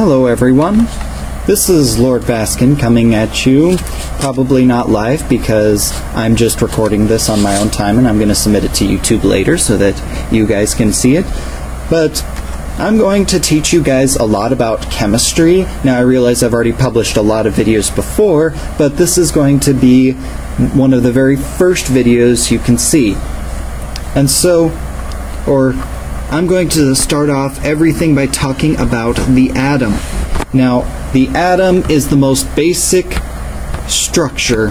Hello everyone, this is Lord Vaskin coming at you, probably not live because I'm just recording this on my own time and I'm going to submit it to YouTube later so that you guys can see it. But I'm going to teach you guys a lot about chemistry. Now I realize I've already published a lot of videos before, but this is going to be one of the very first videos you can see. And so, I'm going to start off everything by talking about the atom. Now, the atom is the most basic structure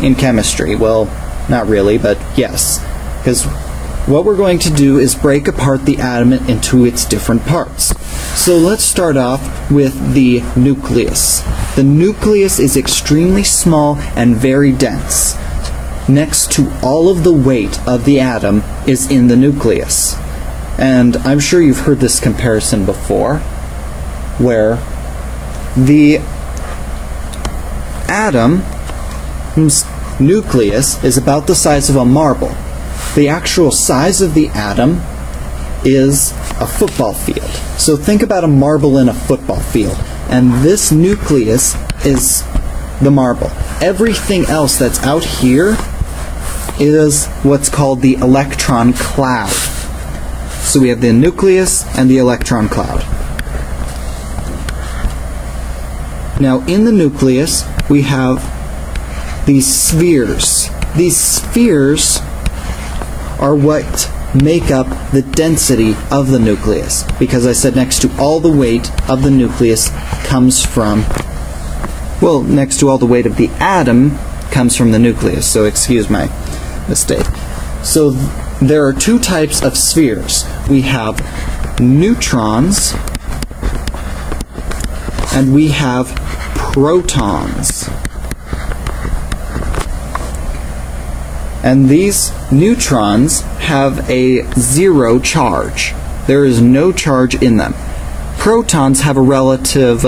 in chemistry. Well, not really, but yes. Because what we're going to do is break apart the atom into its different parts. So let's start off with the nucleus. The nucleus is extremely small and very dense. Next to all of the weight of the atom is in the nucleus. And I'm sure you've heard this comparison before, where the atom's nucleus is about the size of a marble. The actual size of the atom is a football field. So think about a marble in a football field, and this nucleus is the marble. Everything else that's out here is what's called the electron cloud. So we have the nucleus and the electron cloud. Now in the nucleus we have these spheres. These spheres are what make up the density of the nucleus, because I said next to all the weight of the nucleus comes from, well, next to all the weight of the atom comes from the nucleus, so excuse my mistake. So there are two types of spheres. We have neutrons and we have protons. And these neutrons have a zero charge. There is no charge in them. Protons have a relative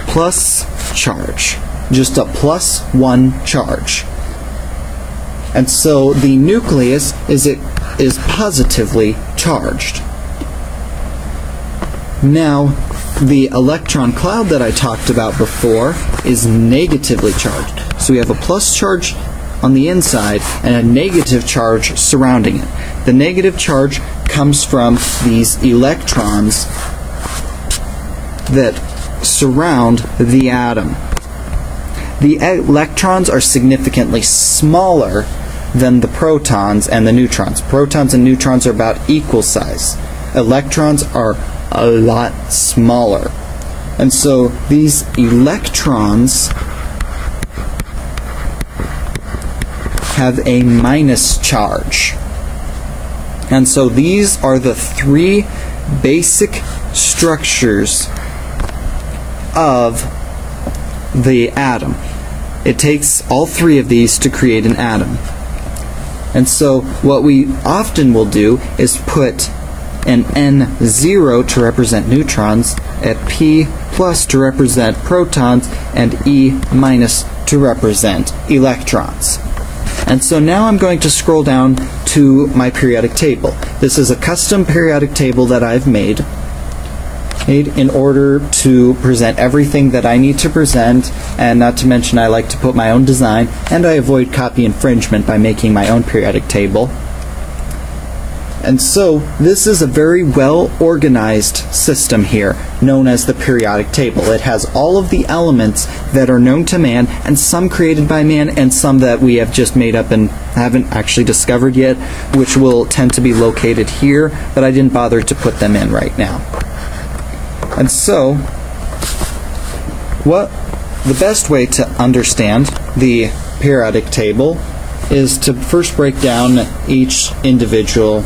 plus charge, just a +1 charge. And so the nucleus is positively charged. Now, the electron cloud that I talked about before is negatively charged. So we have a plus charge on the inside and a negative charge surrounding it. The negative charge comes from these electrons that surround the atom. The electrons are significantly smaller than the protons and the neutrons. Protons and neutrons are about equal size. Electrons are a lot smaller. And so these electrons have a minus charge. And so these are the three basic structures of the atom. It takes all three of these to create an atom. And so what we often will do is put an N0 to represent neutrons, a P plus to represent protons, and E minus to represent electrons. And so now I'm going to scroll down to my periodic table. This is a custom periodic table that I've made in order to present everything that I need to present, and not to mention I like to put my own design, and I avoid copy infringement by making my own periodic table. And so this is a very well organized system here, known as the periodic table. It has all of the elements that are known to man, and some created by man, and some that we have just made up and haven't actually discovered yet, which will tend to be located here, but I didn't bother to put them in right now. And so, the best way to understand the periodic table is to first break down each individual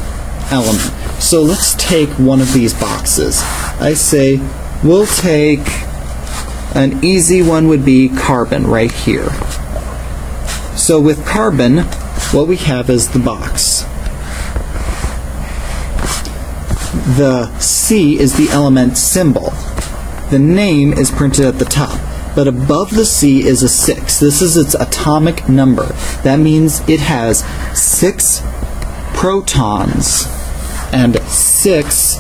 element. So let's take one of these boxes. I say we'll take an easy one would be carbon right here. So with carbon, what we have is the box. The C is the element symbol. The name is printed at the top. But above the C is a 6. This is its atomic number. That means it has 6 protons and 6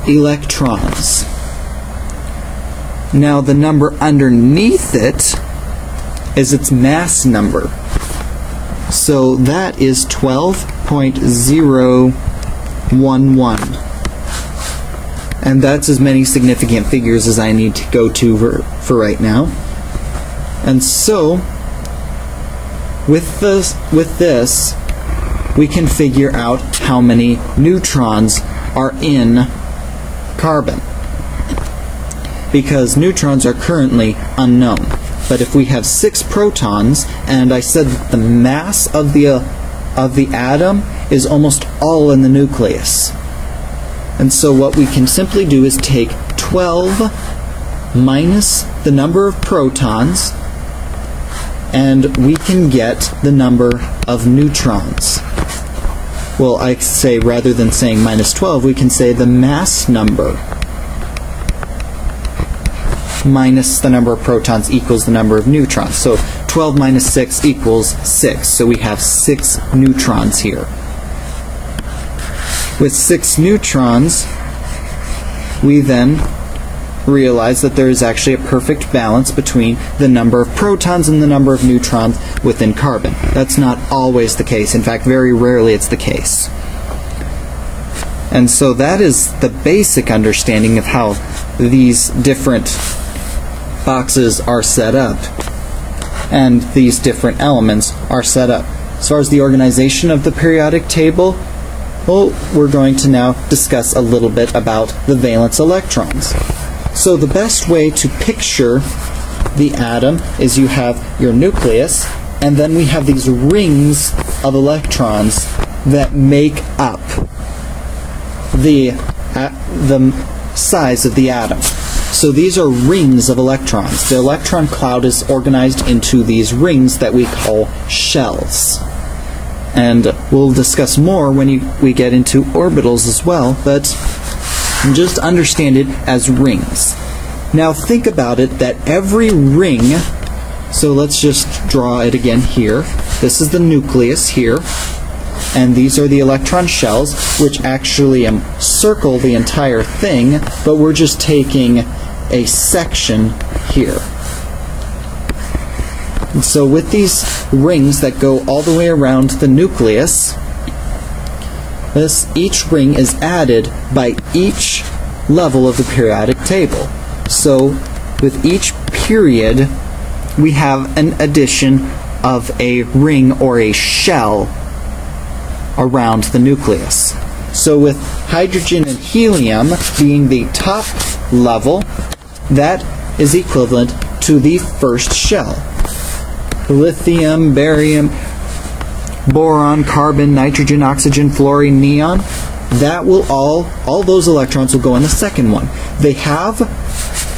electrons. Now the number underneath it is its mass number. So that is 12.011. And that's as many significant figures as I need to go to for right now. And so, with this, we can figure out how many neutrons are in carbon. Because neutrons are currently unknown. But if we have 6 protons, and I said that the mass of the atom is almost all in the nucleus. And so what we can simply do is take 12 minus the number of protons, and we can get the number of neutrons. Well, I say rather than saying minus 12, we can say the mass number minus the number of protons equals the number of neutrons. So 12 minus 6 equals 6. So we have 6 neutrons here. With 6 neutrons, we then realize that there is actually a perfect balance between the number of protons and the number of neutrons within carbon. That's not always the case. In fact, very rarely it's the case. And so that is the basic understanding of how these different boxes are set up and these different elements are set up. As far as the organization of the periodic table, well, we're going to now discuss a little bit about the valence electrons. So the best way to picture the atom is you have your nucleus, and then we have these rings of electrons that make up the size of the atom. So these are rings of electrons. The electron cloud is organized into these rings that we call shells. And we'll discuss more when we get into orbitals as well, but just understand it as rings. Now think about it that every ring, so let's just draw it again here. This is the nucleus here, and these are the electron shells, which actually circle the entire thing, but we're just taking a section here. And so with these rings that go all the way around the nucleus, each ring is added by each level of the periodic table. So with each period, we have an addition of a ring or a shell around the nucleus. So with hydrogen and helium being the top level, that is equivalent to the first shell. Lithium, barium, boron, carbon, nitrogen, oxygen, fluorine, neon, that will all those electrons will go in the second one. They have,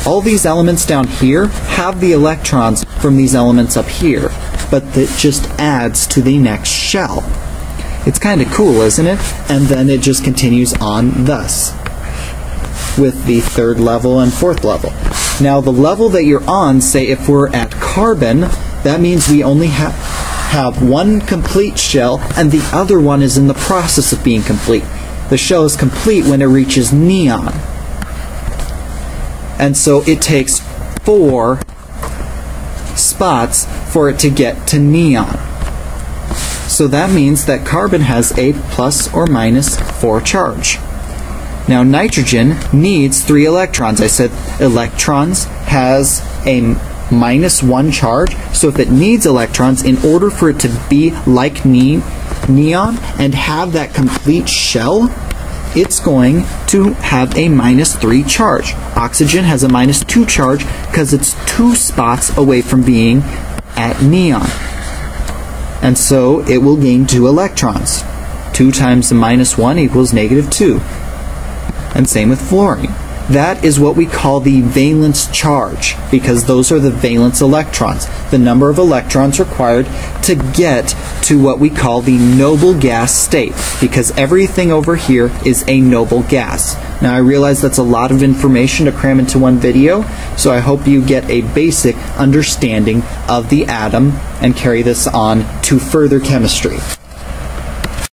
all these elements down here have the electrons from these elements up here, but that just adds to the next shell. It's kind of cool, isn't it? And then it just continues on thus, with the third level and fourth level. Now the level that you're on, say if we're at carbon, that means we only have one complete shell, and the other one is in the process of being complete. The shell is complete when it reaches neon. And so it takes 4 spots for it to get to neon. So that means that carbon has a plus or minus 4 charge. Now nitrogen needs 3 electrons. I said electrons has a minus 1 charge, so if it needs electrons, in order for it to be like neon and have that complete shell, it's going to have a minus 3 charge. Oxygen has a minus 2 charge because it's 2 spots away from being at neon. And so it will gain 2 electrons. 2 times the minus 1 equals negative 2. And same with fluorine. That is what we call the valence charge, because those are the valence electrons, the number of electrons required to get to what we call the noble gas state, because everything over here is a noble gas. Now I realize that's a lot of information to cram into one video, so I hope you get a basic understanding of the atom and carry this on to further chemistry.